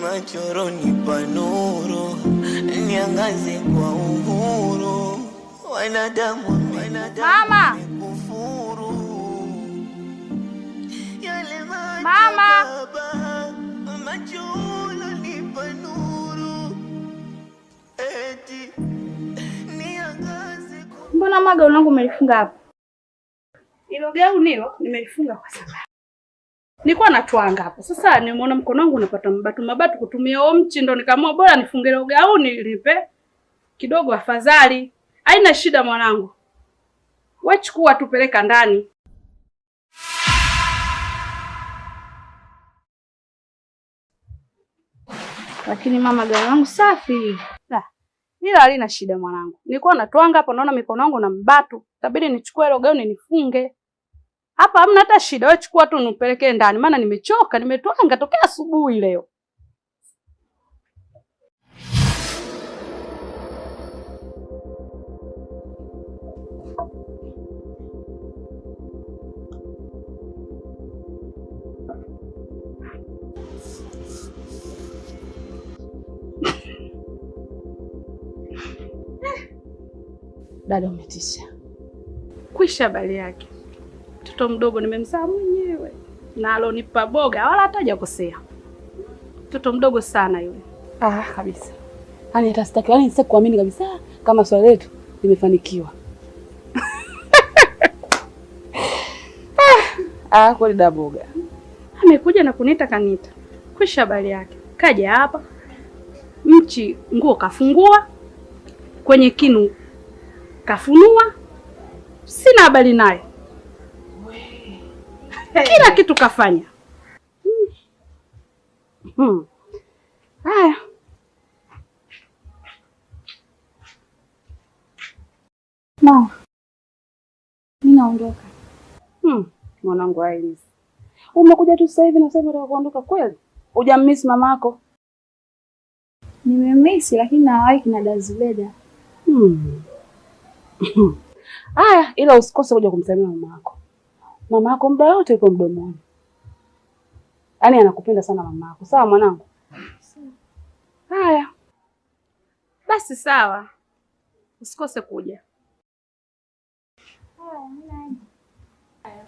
machoroni panuru, niangaze kwa uhuru, wanadamu mama. Mama, machoroni panuru, eti niangaze. Mbona maga unangu umelifunga hapa? Ilo gauni hilo nimelifunga kwa sababu nilikuwa natwanga hapo. Sasa nimeona mkono wangu unapata mabatu kutumia huo mchi, ndo nikaamua bora nifunge ile gauni lipe kidogo afadhali. Haina shida mwanangu. Wewe chukua tupeleka ndani. Lakini mama gauni wangu safi. Ila halina shida mwanangu. Nilikuwa natwanga hapo naona mikono yangu na mbatu. Itabidi nichukue ile gauni nifunge. Hapa hamna hata shida, wewe chukua tu nipelekee ndani maana nimechoka, nimetwanga tokea asubuhi leo. Dada umetisha. Kwisha bali yake. Mtoto mdogo nimemzaa mwenyewe. Na alonipa boga wala hata hajakosea. Mtoto mdogo sana yule. Kabisa. Yaani hata sitaki, yaani sitaki kuamini kabisa kama swali letu limefanikiwa. Kweli da boga. Amekuja na kuniita kanita. Kwisha bali yake. Kaja hapa. Mchi nguo kafungua. Kwenye kinu kafunua. Sina habari naye. Kila kitu kafanya. Haya. Mama. Mimi naondoka. Mwanangu Ailis. Umekuja tu sasa hivi na sasa unataka kuondoka kweli? Hujammiss mamako? Nimemiss lakini nawahi kina Dazubeda. Haya, ila usikose kuja kumsalimia mamako. Mamako muda wote yuko mdomoni. Yaani anakupenda sana mamako. Sawa mwanangu? Haya. Basi sawa. Usikose kuja. Haya,